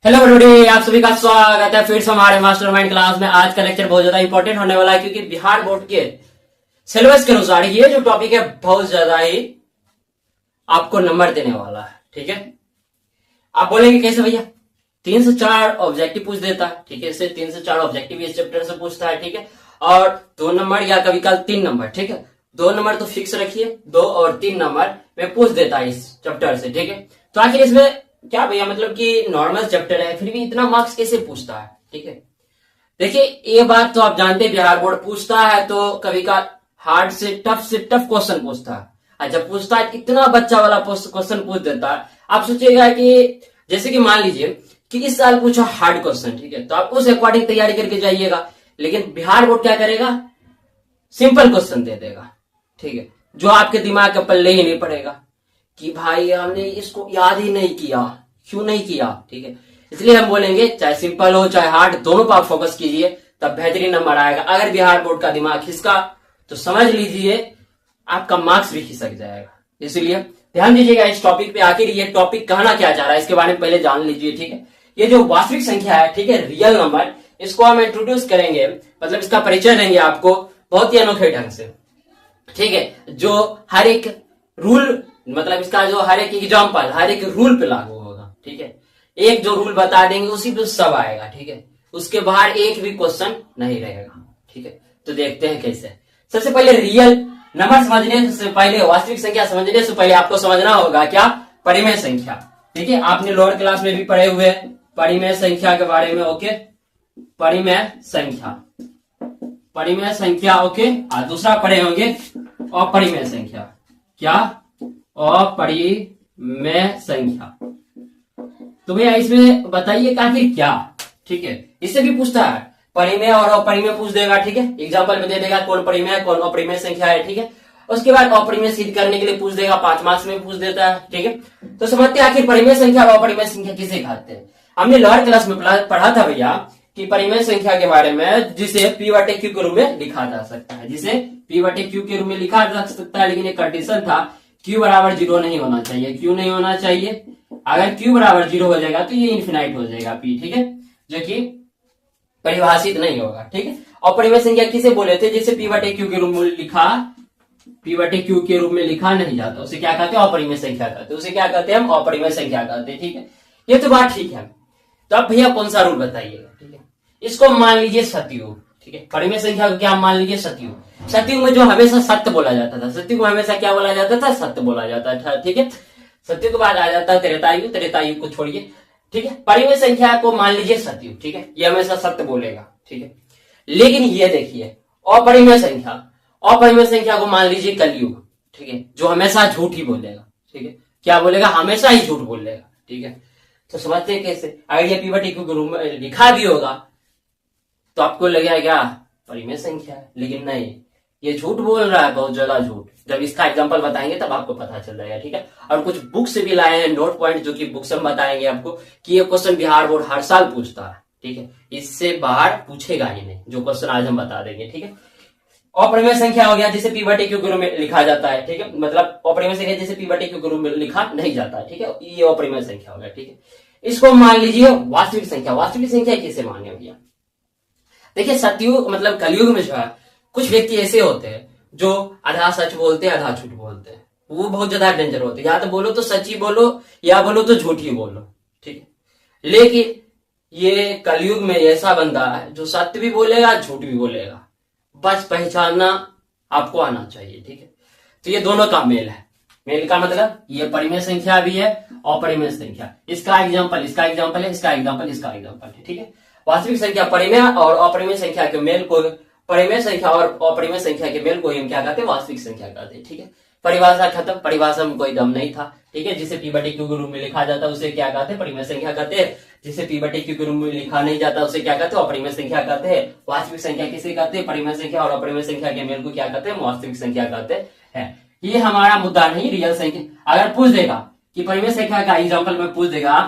Hello everybody, आप सभी का स्वागत है फिर से हमारे मास्टरमाइंड क्लास में। आज का लेक्चर बहुत ज्यादा इंपॉर्टेंट होने वाला है क्योंकि बिहार बोर्ड के सिलेबस के अनुसार ये जो टॉपिक है बहुत ज्यादा ही आपको नंबर देने वाला है। ठीक है, आप बोलेंगे कैसे भैया? 3 से 4 ऑब्जेक्टिव पूछ देता है। ठीक है, इससे 3 से 4 ऑब्जेक्टिव इस चैप्टर से पूछता है। ठीक है, और 2 नंबर या कभी कल 3 नंबर। ठीक है, 2 नंबर तो फिक्स रखिए, 2 और 3 नंबर में पूछ देता है इस चैप्टर से। ठीक है, तो आखिर इसमें क्या भैया, मतलब कि नॉर्मल चैप्टर है फिर भी इतना मार्क्स कैसे पूछता है? ठीक है, देखिए ये बात तो आप जानते हैं, बिहार बोर्ड पूछता है तो कभी का हार्ड से टफ क्वेश्चन पूछता है। और जब पूछता है इतना बच्चा वाला क्वेश्चन पूछ देता है, आप सोचिएगा कि जैसे कि मान लीजिए कि इस साल पूछा हार्ड क्वेश्चन। ठीक है, तो आप उस अकॉर्डिंग तैयारी करके जाइएगा। लेकिन बिहार बोर्ड क्या करेगा? सिंपल क्वेश्चन दे देगा। ठीक है, जो आपके दिमाग के पल्ले ही नहीं पड़ेगा कि भाई हमने इसको याद ही नहीं किया, क्यों नहीं किया। ठीक है, इसलिए हम बोलेंगे चाहे सिंपल हो चाहे हार्ड, दोनों पर आप फोकस कीजिए, तब बेहतरीन नंबर आएगा। अगर बिहार बोर्ड का दिमाग खिसका तो समझ लीजिए आपका मार्क्स भी खिसक जाएगा। इसलिए ध्यान दीजिएगा इस टॉपिक पे। आखिर ये टॉपिक कहना क्या चाह रहा है इसके बारे में पहले जान लीजिए। ठीक है, ये जो वास्तविक संख्या है, ठीक है, रियल नंबर, इसको हम इंट्रोड्यूस करेंगे, मतलब इसका परिचय देंगे आपको बहुत ही अनोखे ढंग से। ठीक है, जो हर एक रूल, मतलब इसका जो हर एक एग्जाम्पल हर एक रूल पे लागू होगा। ठीक है, एक जो रूल बता देंगे उसी पे सब आएगा। ठीक है, उसके बाहर एक भी क्वेश्चन नहीं रहेगा। ठीक है, तो देखते हैं कैसे। सबसे पहले रियल नंबर समझने से पहले, वास्तविक संख्या समझने से पहले आपको समझना होगा क्या? परिमेय संख्या। ठीक है, आपने लोअर क्लास में भी पढ़े हुए परिमेय संख्या के बारे में। ओके, परिमेय संख्या, परिमेय संख्या। ओके, और दूसरा पढ़े होंगे अपरिमेय संख्या। क्या? अपरिमेय संख्या। तो भैया इसमें बताइए आखिर क्या? ठीक है, इससे भी पूछता है, परिमेय और अपरिमेय पूछ देगा। ठीक है, एग्जांपल में दे देगा कौन परिमेय कौन अपरिमेय संख्या है। ठीक है, उसके बाद अपरिमेय सिद्ध करने के लिए पूछ देगा, 5 मार्क्स में पूछ देता है। ठीक है, तो समझते हैं आखिर परिमेय संख्या और अपरिमेय संख्या किसे कहते हैं। हमने लोअर क्लास में पढ़ा था भैया कि परिमेय संख्या के बारे में, जिसे P/Q के रूप में लिखा जा सकता है, जिसे P/Q के रूप में लिखा जा सकता है। लेकिन एक कंडीशन था, Q बराबर 0 नहीं होना चाहिए। क्यों नहीं होना चाहिए? अगर Q बराबर 0 हो जाएगा तो ये इन्फिनाइट हो जाएगा P। ठीक है, जो कि परिभाषित नहीं होगा। ठीक है, और परिमेय संख्या किसे बोले थे? जिसे P/Q के रूप में लिखा, P/Q के रूप में लिखा नहीं जाता, उसे क्या कहते हैं? अपरिमेय संख्या कहते हैं। उसे क्या कहते हैं? हम अपरिमेय संख्या कहते हैं। ठीक है, ये तो बात ठीक है। तो अब भैया कौन सा रूल बताइएगा? ठीक है, इसको मान लीजिए सतयुग। ठीक है, परिमेय संख्या को क्या मान लीजिए? सतयुग। सतयुग में जो हमेशा सत्य बोला जाता था, सतयुग में हमेशा क्या बोला जाता था? सत्य बोला जाता था। ठीक है, सतयुग के बाद आ जाता है त्रेतायुग, त्रेतायुग को छोड़िए। ठीक है, परिमेय संख्या को मान लीजिए सतयुग। ठीक है, ये हमेशा सत्य बोलेगा। ठीक है, लेकिन ये देखिए अपरिमेय संख्या, अपरिमेय संख्या को मान लीजिए कलयुग। ठीक है, जो हमेशा झूठ ही बोलेगा। ठीक है, क्या बोलेगा? हमेशा ही झूठ बोलेगा। ठीक है, तो समझते हैं कैसे? अगर ये P/Q के रूप में लिखा भी होगा तो आपको लगेगा क्या? परिमेय संख्या है। लेकिन नहीं, ये झूठ बोल रहा है, बहुत ज्यादा झूठ। जब इसका एग्जांपल बताएंगे तब आपको पता चल जाएगा। ठीक है, और कुछ बुक से भी लाए हैं नोट पॉइंट, जो कि बुक से हम बताएंगे आपको कि ये क्वेश्चन बिहार बोर्ड हर साल पूछता है। ठीक है, इससे बाहर पूछेगा ही नहीं जो क्वेश्चन आज हम बता देंगे। ठीक है, अपरिमेय संख्या हो गया जिसे P/Q के रूप में लिखा जाता है। ठीक है, मतलब अपरिमेय संख्या जिसे P/Q के रूप में लिखा नहीं जाता है। ठीक है, ये अपरिमेय संख्या हो गया। ठीक है, इसको मान लीजिए वास्तविक संख्या। वास्तविक संख्या किसे माने भैया? देखिए सतयुग मतलब कलयुग में जो है, कुछ व्यक्ति ऐसे होते हैं जो आधा सच बोलते हैं आधा झूठ बोलते हैं। वो बहुत ज्यादा डेंजर होते हैं। या तो बोलो तो सच ही बोलो, या बोलो तो झूठ ही बोलो। ठीक है, लेकिन ये कलयुग में ऐसा बंदा है जो सत्य भी बोलेगा झूठ भी बोलेगा, बस पहचानना आपको आना चाहिए। ठीक है, तो ये दोनों का मेल है। मेल का मतलब ये परिमेय संख्या भी है अपरिमेय संख्या। इसका एग्जांपल, इसका एग्जांपल है, इसका एग्जांपल, इसका एग्जांपल है। ठीक है, वास्तविक संख्या परिमेय और अपरिमेय संख्या के मेल को, परिमेय संख्या और अपरिमेय संख्या के मेल को हम क्या कहते हैं? वास्तविक संख्या कहते हैं। ठीक है, परिभाषा खत्म। परिभाषा में कोई दम नहीं था। ठीक है, जिसे P/Q के रूप में लिखा जाता है उसे क्या कहते हैं? परिमेय संख्या कहते हैं। जिसे P/Q के रूप में लिखा नहीं जाता उसे क्या कहते हैं? अपरिमेय संख्या कहते हैं। वास्तविक संख्या किसे कहते हैं? परिमेय संख्या और अपरिमेय संख्या के मेल को क्या कहते हैं? वास्तविक संख्या कहते हैं। ये हमारा मुद्दा नहीं, रियल संख्या। अगर पूछ देगा कि परिमेय संख्या का एग्जाम्पल में पूछ देगा,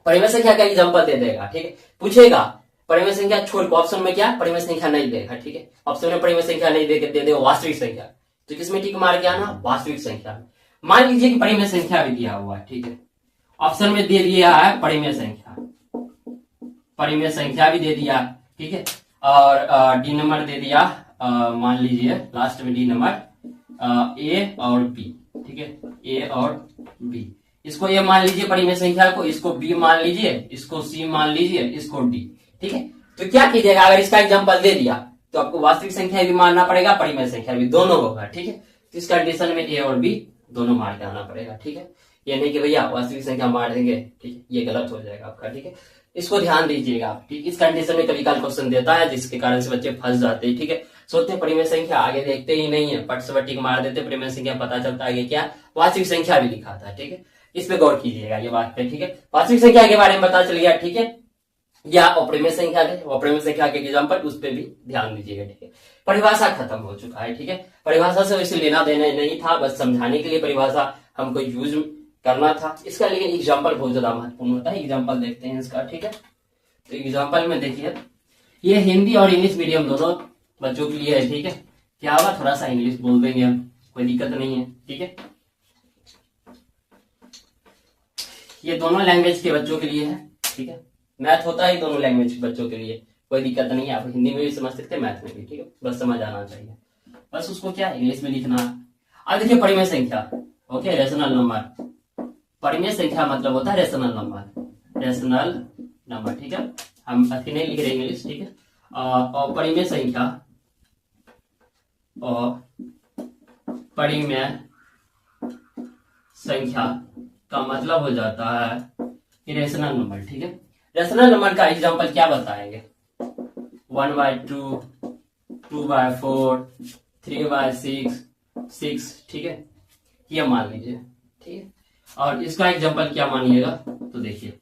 परिमेय संख्या का एग्जाम्पल दे देगा। ठीक है, पूछेगा परिमेय संख्या छोड़ को, ऑप्शन में क्या? परिमेय संख्या नहीं देगा। ठीक है, ऑप्शन में परिमेय संख्या नहीं दे दे वास्तविक संख्या, तो किसमें टिक मार के आना? वास्तविक संख्या। मान लीजिए कि परिमेय संख्या भी दिया हुआ है। ठीक है, ऑप्शन में दे दिया है परिमेय संख्या। परिमेय संख्या भी दे दिया, ठीक है, और डी नंबर दे दिया, मान लीजिए लास्ट में डी नंबर ए और बी, ठीक है, ए और बी। इसको ए मान लीजिए परिमेय संख्या को, इसको बी मान लीजिए, इसको सी मान लीजिए, इसको डी, ठीक है। तो क्या कीजिएगा, अगर इसका एग्जांपल दे दिया तो आपको वास्तविक संख्या भी मानना पड़ेगा, परिमेय संख्या भी, दोनों होगा, ठीक है। तो इस कंडीशन में ए और बी दोनों मार के आना पड़ेगा, ठीक है। ये नहीं कि भैया वास्तविक संख्या मार देंगे, ठीक है, ये गलत हो जाएगा आपका, ठीक है। इसको ध्यान दीजिएगा आप, ठीक। इस कंडीशन में कभी कल क्वेश्चन देता है जिसके कारण से बच्चे फंस जाते हैं, ठीक है। सोचते हैं परिमेय संख्या, आगे देखते ही नहीं है, पट से टिक मार देते, परिमेय संख्या पता चलता है क्या वास्तविक संख्या भी लिखा था, ठीक है। इस पे गौर कीजिएगा ये बात पे, ठीक है। वास्तविक संख्या के बारे में पता चल गया, ठीक है। या अपरिमेय संख्या है, अपरिमेय संख्या के एग्जाम्पल उस पर भी ध्यान दीजिएगा, ठीक है। परिभाषा खत्म हो चुका है, ठीक है। परिभाषा से वैसे लेना देना नहीं था, बस समझाने के लिए परिभाषा हमको यूज करना था इसका, लेकिन एग्जाम्पल बहुत ज्यादा महत्वपूर्ण होता है। एग्जाम्पल देखते हैं इसका, ठीक है। तो एग्जाम्पल में देखिए, ये हिंदी और इंग्लिश मीडियम दोनों बच्चों के लिए है, ठीक है। क्या होगा, थोड़ा सा इंग्लिश बोल देंगे हम, कोई दिक्कत नहीं है, ठीक है। ये दोनों लैंग्वेज के बच्चों के लिए है, ठीक है। मैथ होता है दोनों लैंग्वेज के बच्चों के लिए, कोई दिक्कत नहीं है। आप हिंदी में भी समझ सकते हैं, मैथ में भी, ठीक है। बस समझ आना चाहिए, बस उसको क्या इंग्लिश में लिखना है। अब देखिए परिमेय संख्या, ओके, रेशनल नंबर। परिमेय संख्या मतलब होता है रेशनल नंबर, रेशनल नंबर, ठीक है। हम अति नहीं लिख रहे इंग्लिश, ठीक है। और परिमेय संख्या और परिमेय संख्या का मतलब हो जाता है रेशनल नंबर, ठीक है। रेशनल नंबर का एग्जांपल क्या बताएंगे, 1/2, 2/4, 3/6, 6, ठीक है, ये मान लीजिए, ठीक है। और इसका एग्जांपल क्या मानिएगा, तो देखिए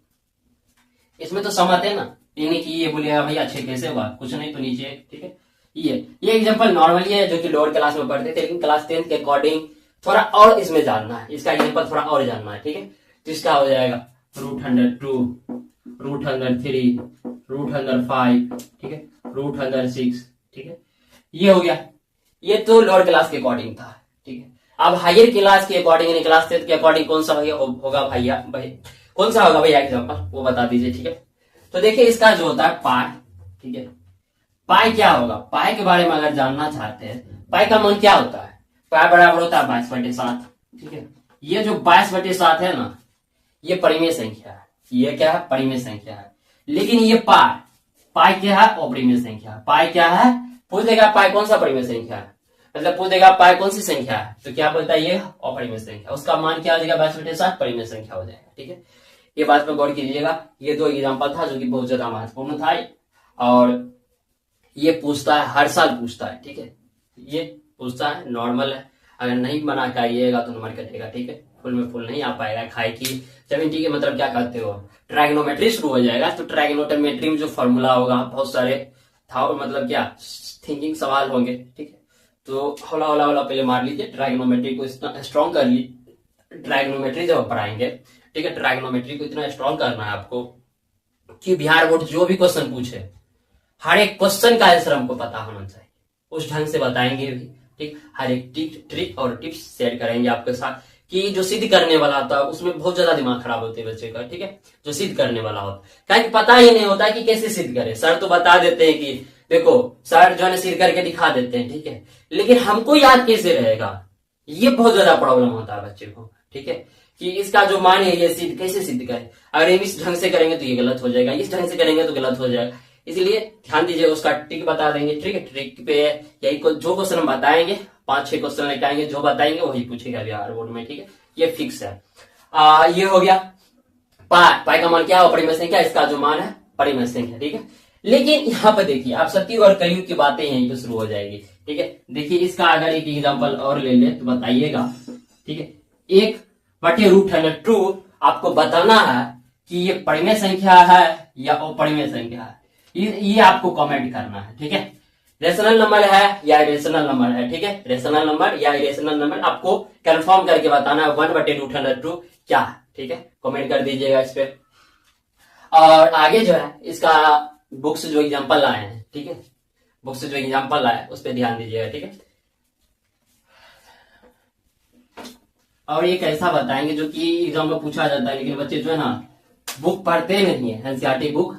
इसमें तो समझ है ना, ये नहीं कि ये बोलिएगा भैया अच्छे कैसे हुआ, कुछ नहीं, तो नीचे, ठीक है। ये एग्जांपल नॉर्मली है जो कि लोअर क्लास में पढ़ते थे, लेकिन क्लास 10 के अकॉर्डिंग थोड़ा और इसमें जानना है, इसका एग्जांपल थोड़ा और जानना है, ठीक है। तो इसका हो जाएगा √102, √103, √105, ठीक है, √106, ठीक है। ये हो गया, ये तो लोअर क्लास के अकॉर्डिंग था, ठीक है। अब हायर क्लास के अकॉर्डिंग यानी क्लास 10 के अकॉर्डिंग कौन सा होगा भैया, कौन सा होगा भैया एग्जांपल, वो बता दीजिए, ठीक है। तो देखिए इसका जो होता है पाई, ठीक है। पाई क्या होगा, पाई के बारे में अगर जानना चाहते हैं, पाई का मान क्या होता है, पाई बराबर होता है 22/7, ठीक है। ये जो 22/7 है ना, ये परिमेय संख्या है, ये क्या है, परिमेय संख्या है। लेकिन ये पाई क्या है, अपरिमेय संख्या। पाई क्या है, पूछ देगा पाई कौन सा परिमेय संख्या है, मतलब पूछ देगा पाई कौन सी संख्या है, तो क्या बोलता है, ये अपरिमेय संख्या, उसका मान क्या हो जाएगा, 22/7 परिमेय संख्या हो जाएगा, ठीक है। ये बात पर गौर कीजिएगा। ये दो एग्जाम्पल था जो कि बहुत ज्यादा महत्वपूर्ण था, और ये पूछता है, हर साल पूछता है, ठीक है। ये पूछता है, नॉर्मल है, अगर नहीं बना के आइएगा तो नंबर कटेगा, ठीक है। फुल में फुल नहीं आ पाएगा, खाए की 70 के मतलब क्या कहते हो, ट्राइगोनोमेट्री शुरू हो जाएगा, तो ट्राइगोनोमेट्री में जो फॉर्मूला होगा बहुत सारे था, मतलब क्या थिंकिंग सवाल होंगे, ठीक है। तो हौला हौला हौला पहले मार लीजिए, ट्राइगोनोमेट्री को इतना स्ट्रॉन्ग कर लीजिए। ट्राइगोनोमेट्री जब पढ़ाएंगे, ठीक है, ट्राइगोनोमेट्री को इतना स्ट्रॉन्ग करना है आपको कि बिहार बोर्ड जो भी क्वेश्चन पूछे, हर एक क्वेश्चन का आंसर हमको पता होना चाहिए, उस ढंग से बताएंगे भी, ठीक। हर एक ट्रिक और टिप्स शेयर करेंगे आपके साथ, कि जो सिद्ध करने वाला होता है उसमें बहुत ज्यादा दिमाग खराब होते हैं बच्चे का, ठीक है। जो सिद्ध करने वाला होता है, पता ही नहीं होता कि कैसे सिद्ध करे। सर तो बता देते हैं कि देखो, सर जो है सिद्ध करके दिखा देते हैं, ठीक है, लेकिन हमको याद कैसे रहेगा, ये बहुत ज्यादा प्रॉब्लम होता है बच्चे को, ठीक है। कि इसका जो मान है ये सिद्ध कैसे सिद्ध करे, अगर इस ढंग से करेंगे तो ये गलत हो जाएगा, इस ढंग से करेंगे तो गलत हो जाएगा। इसलिए ध्यान दीजिए, उसका ट्रिक बता देंगे, ठीक है। ट्रिक पे यही जो क्वेश्चन हम बताएंगे, 5-6 क्वेश्चन लेके आएंगे, जो बताएंगे वही पूछेगा बिहार बोर्ड में, ठीक है, ये फिक्स है। ये हो गया पाई का मान क्या है, परिमेय संख्या, इसका जो मान है परिमेय संख्या, ठीक है। लेकिन यहाँ पे देखिए, आप सत्य और कलयुग की बातें यहीं पे शुरू हो जाएगी, ठीक है। देखिए इसका अगर एक एग्जाम्पल और ले ले तो बताइएगा, ठीक है। 1/√2 आपको बताना है कि ये परिमेय संख्या है या अपरिमेय संख्या है, ये आपको कमेंट करना है, ठीक है। रेशनल नंबर है या इरेशनल नंबर है, ठीक है। रेशनल नंबर या इरेशनल नंबर आपको कंफर्म करके बताना है, 1/√2 क्या है, ठीक है। कमेंट कर दीजिएगा इस पे। और आगे जो है इसका बुक्स जो एग्जांपल आए हैं, ठीक है, बुक्स जो एग्जांपल आए उस पर ध्यान दीजिएगा, ठीक है। और एक ऐसा बताएंगे जो कि एग्जाम में पूछा जाता है, लेकिन बच्चे जो है ना बुक पढ़ते नहीं है, एनसीईआरटी बुक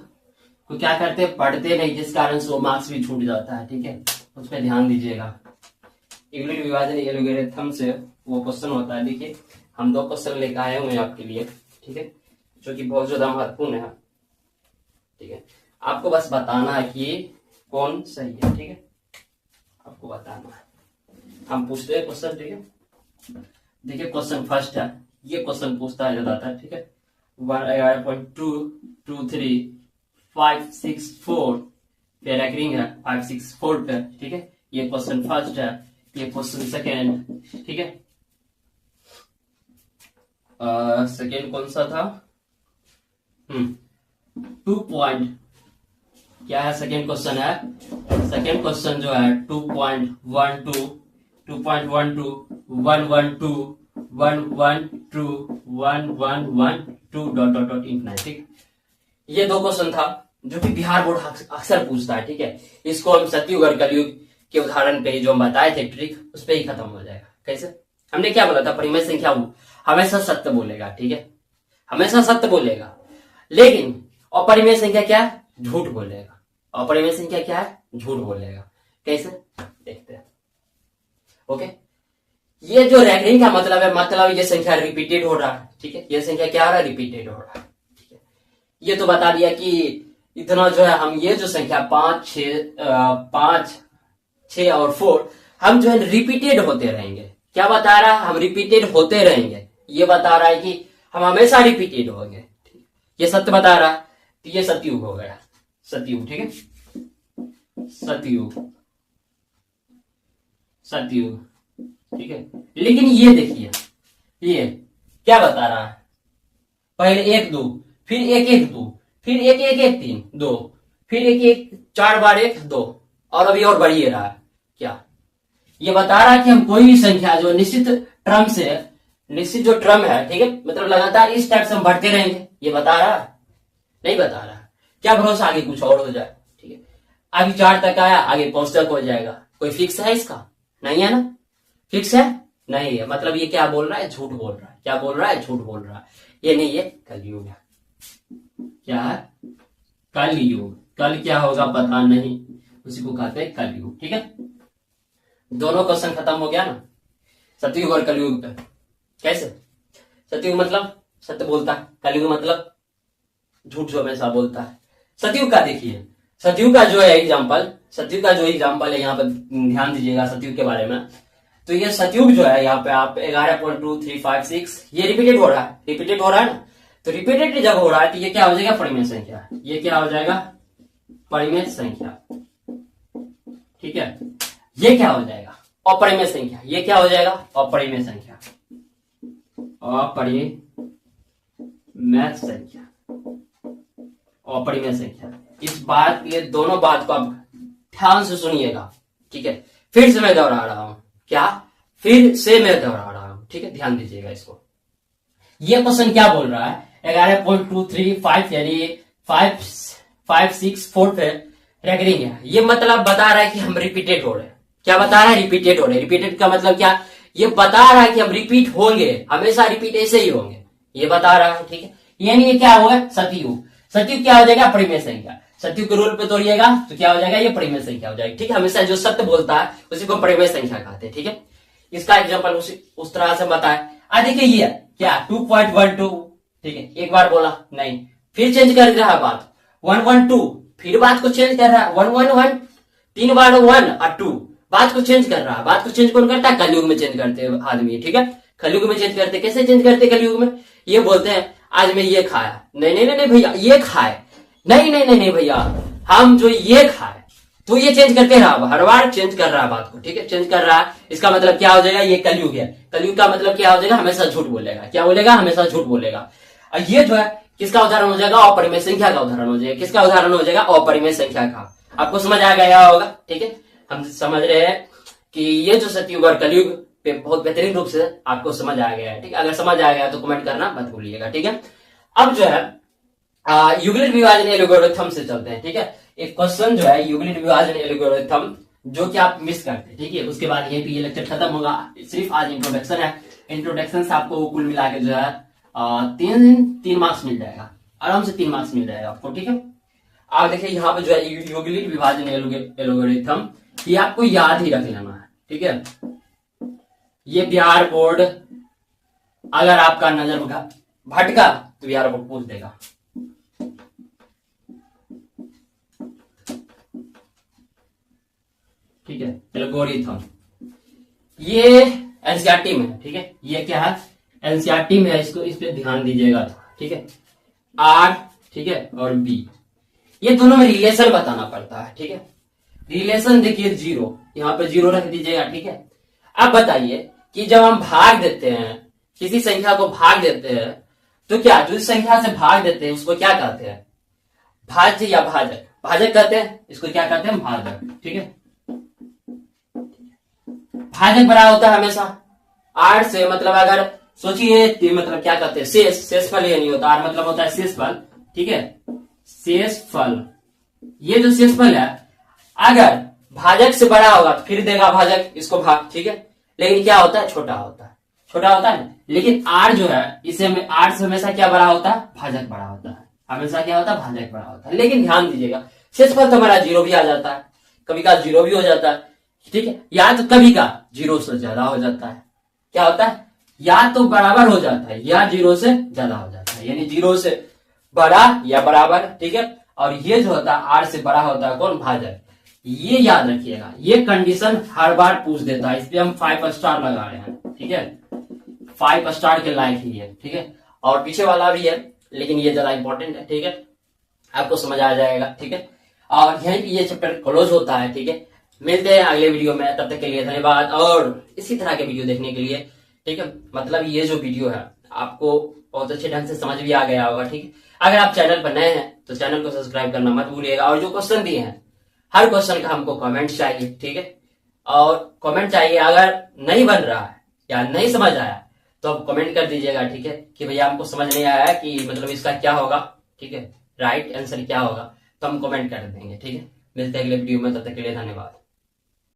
तो क्या करते हैं, पढ़ते नहीं, जिस कारण से वो मार्क्स भी छूट जाता है। ठीक है, उस पर ध्यान दीजिएगा। यूक्लिड विभाजन एल्गोरिथम से वो क्वेश्चन होता है। देखिए हम 2 क्वेश्चन लेकर आए हुए हैं आपके लिए, ठीक है, जो कि बहुत ज्यादा महत्वपूर्ण है। ठीक है, आपको बस बताना है कि कौन सही है। ठीक है, आपको बताना है। हम पूछते हैं क्वेश्चन। ठीक है, देखिए क्वेश्चन फर्स्ट है, ये क्वेश्चन पूछता है ज्यादातर। ठीक है, 1.2 2 3 5 6 4 पे रैंकिंग है 5 6 4 पे। ठीक है, ये क्वेश्चन फर्स्ट है। ये क्वेश्चन सेकेंड। ठीक है, सेकेंड कौन सा था? 2 पॉइंट क्या है? सेकेंड क्वेश्चन है, सेकेंड क्वेश्चन जो है 2.12 2.12 112 112 1112 infinite। ठीक, ये 2 क्वेश्चन था जो कि बिहार बोर्ड अक्सर पूछता है। ठीक है, इसको हम सतयुग और कलयुग के उदाहरण पे ही जो हम बताए थे ट्रिक, उस पे ही खत्म हो जाएगा। कैसे? हमने क्या बोला था, परिमेय संख्या हमेशा सत्य बोलेगा। ठीक है, हमेशा सत्य बोलेगा, लेकिन अपरिमेय संख्या क्या है? झूठ बोलेगा। अपरिमेय संख्या क्या है? झूठ बोलेगा। कैसे? देखते हैं। ओके, ये जो रैंकिंग का मतलब है, मतलब ये संख्या रिपीटेड हो रहा है। ठीक है, ये संख्या क्या हो रहा है? रिपीटेड हो रहा है। ठीक है, ये तो बता दिया कि इतना जो है हम ये जो संख्या 5 6 और 4 हम जो है रिपीटेड होते रहेंगे। क्या बता रहा है? हम रिपीटेड होते रहेंगे। ये बता रहा है कि हम हमेशा रिपीटेड होंगे। ये सत्य बता रहा है, तो ये सतयुग हो गया। सतयुग। ठीक है, सतयुग सतयुग। ठीक है, लेकिन ये देखिए, ये क्या बता रहा है? पहले 1 2, फिर 1 1 2, फिर 1 1 1 3 2, फिर 1 1 4 बार 1 2, और अभी और बढ़िए रहा है। क्या ये बता रहा है कि हम कोई भी संख्या जो निश्चित ट्रम से, निश्चित जो ट्रम है, ठीक है, मतलब लगातार इस टाइप से हम बढ़ते रहेंगे। ये बता रहा है? नहीं बता रहा। क्या भरोसा आगे कुछ और हो जाए। ठीक है, अभी 4 तक आया, आगे 5 तक हो जाएगा। कोई फिक्स है इसका? नहीं है ना, फिक्स है नहीं है। मतलब ये क्या बोल रहा है? झूठ बोल रहा है। क्या बोल रहा है? झूठ बोल रहा है। ये नहीं, ये कलयुग है। क्या है? कलयुग। कल क्या होगा पता नहीं, उसी को कहते हैं कलयुग। ठीक है, दोनों क्वेश्चन खत्म हो गया ना, सतयुग और कलयुग पे। कैसे? सतयुग मतलब सत्य बोलता है, कलयुग मतलब झूठ जो हमेशा बोलता है। सतयुग का देखिए, सतयुग का जो है एग्जाम्पल, सतयुग का जो एग्जाम्पल है, यहाँ पर ध्यान दीजिएगा सतयुग के बारे में। तो ये सतयुग जो है, यहाँ पे आप 11.2 3 5 6 ये रिपीटेड हो रहा है। रिपीटेड हो रहा है ना, तो रिपीटेड जब हो रहा है तो ये क्या हो जाएगा? परिमेय संख्या। ये क्या हो जाएगा? परिमेय संख्या। ठीक है, ये क्या हो जाएगा? अपरिमेय संख्या। ये क्या हो जाएगा? अपरिमेय संख्या। अपरिमेय संख्या, अपरिमेय संख्या। इस बात, ये दोनों बात को आप ध्यान से सुनिएगा। ठीक है, फिर से मैं दोहरा रहा हूं। क्या? फिर से मैं दोहरा रहा हूं। ठीक है, ध्यान दीजिएगा इसको। ये क्वेश्चन क्या बोल रहा है? 11.235 यानी 5 6 4 पे रैंकिंग है। ये मतलब बता रहा है कि हम रिपीटेड हो रहे हैं। क्या बता रहा है? रिपीटेड हो रहे हैं। रिपीटेड का मतलब क्या? ये बता रहा है कि हम रिपीट होंगे, हमेशा रिपीट ऐसे ही होंगे, ये बता रहा है। ठीक है, यानी ये क्या होगा? सतयुग। सतयुग क्या हो जाएगा? परिमेय संख्या। सतयुग के रूल पे तोड़िएगा तो क्या हो जाएगा? ये परिमेय संख्या हो जाएगी। ठीक है, हमेशा जो सत्य बोलता है उसी को परिमेय संख्या कहते हैं। ठीक है, इसका एग्जाम्पल उस तरह से बताए। देखिए ये क्या 2.12। ठीक है, एक बार बोला नहीं, फिर चेंज कर रहा है बात 112, फिर बात को चेंज कर रहा है 111, 3 बार 1 और 2, बात को चेंज कर रहा है। बात को चेंज कौन करता है? कलयुग में चेंज करते हैं आदमी। ठीक है, कलयुग में चेंज करते। कैसे चेंज करते? कलयुग में ये बोलते हैं आज मैं ये खाया, नहीं नहीं नहीं भैया ये खाए, नहीं नहीं नहीं नहीं भैया हम जो ये खाए, तो ये चेंज करते रहा, हर बार चेंज कर रहा है बात को। ठीक है, चेंज कर रहा है, इसका मतलब क्या हो जाएगा? ये कलयुग है। कलयुग का मतलब क्या हो जाएगा? हमेशा झूठ बोलेगा। क्या बोलेगा? हमेशा झूठ बोलेगा। और ये जो है किसका उदाहरण हो जाएगा? अपरिमेय संख्या का उदाहरण हो जाएगा। किसका उदाहरण हो जाएगा? अपरिमेय संख्या का। आपको समझ आ गया होगा। ठीक है, हम समझ रहे हैं कि ये जो सतयुग और कलयुग पे बहुत बेहतरीन रूप से आपको समझ आ गया है। ठीक है, अगर समझ आ गया तो कमेंट करना मत भूलिएगा। ठीक है, अब जो है यूक्लिड विभाजन एल्गोरिथम से चलते हैं। ठीक है, एक क्वेश्चन जो है यूक्लिड विभाजन एल्गोरिथम जो कि आप मिस करते हैं। ठीक है, उसके बाद ये लेक्चर खत्म होगा। सिर्फ आज इंट्रोडक्शन है। इंट्रोडक्शन से आपको कुल मिला के जो है 3 मार्क्स मिल जाएगा, आराम से 3 मार्क्स मिल जाएगा आपको। ठीक है, आप देखिए यहाँ पे जो है यूक्लिड विभाजन एलोगरिथम, ये आपको याद ही रख लेना है, ठीक है। ये बिहार बोर्ड अगर आपका नजर भटका तो बिहार बोर्ड पूछ देगा। ठीक है, एल्गोरिथम ये एनसीईआरटी में है, ठीक है। ये क्या है, एनसीईआरटी में है, इसको इस पे ध्यान दीजिएगा, ठीक है। आर, ठीक है, और बी, ये दोनों में रिलेशन बताना पड़ता है, ठीक है। रिलेशन देखिए 0, यहाँ पे 0 रख दीजिएगा, ठीक है। अब बताइए कि जब हम भाग देते हैं, किसी संख्या को भाग देते हैं, तो क्या जिस संख्या से भाग देते हैं उसको क्या कहते हैं, भाज्य या भाजक? भाजक कहते हैं, इसको क्या कहते हैं, भाजक, ठीक है। भाजक बड़ा होता है हमेशा 8 से, मतलब अगर सोचिए मतलब क्या कहते हैं, शेषफल ये नहीं होता, आर मतलब होता है शेषफल, ठीक है, शेषफल। ये जो शेषफल है अगर भाजक से बड़ा होगा तो फिर देगा भाजक, इसको भाग, ठीक है। लेकिन क्या होता है, छोटा होता है, छोटा होता है। लेकिन आर जो है, इसे में आर से हमेशा क्या बड़ा होता है, भाजक बड़ा होता है, हमेशा क्या होता है, भाजक बड़ा होता है। लेकिन ध्यान दीजिएगा शेषफल तो हमारा 0 भी आ जाता है, कभी का 0 भी हो जाता है, ठीक है। या तो कभी का 0 से ज्यादा हो जाता है, क्या होता है, या तो बराबर हो जाता है या 0 से ज्यादा हो जाता है, यानी 0 से बड़ा या बराबर, ठीक है। और ये जो होता है आर से बड़ा होता है कौन, भाजक। ये याद रखिएगा, ये कंडीशन हर बार पूछ देता है, इसलिए हम 5 स्टार लगा रहे हैं, ठीक है। 5 स्टार के लायक ही है, ठीक है। और पीछे वाला भी है, लेकिन ये ज्यादा इंपॉर्टेंट है, ठीक है, आपको समझ आ जाएगा, ठीक है। और यहीं पे ये चैप्टर क्लोज होता है, ठीक है। मिलते हैं अगले वीडियो में, तब तक के लिए धन्यवाद। और इसी तरह के वीडियो देखने के लिए, ठीक है, मतलब ये जो वीडियो है आपको बहुत अच्छे ढंग से समझ भी आ गया होगा, ठीक है। अगर आप चैनल पर नए हैं तो चैनल को सब्सक्राइब करना मत भूलिएगा। और जो क्वेश्चन दिए हैं, हर क्वेश्चन का हमको कमेंट चाहिए, ठीक है। और कमेंट चाहिए, अगर नहीं बन रहा है या नहीं समझ आया तो आप कमेंट कर दीजिएगा, ठीक है, कि भैया हमको समझ नहीं आया कि मतलब इसका क्या होगा, ठीक है, राइट आंसर क्या होगा, तो हम कमेंट कर देंगे, ठीक है। मिलते हैं अगले वीडियो में, तब तक के लिए धन्यवाद।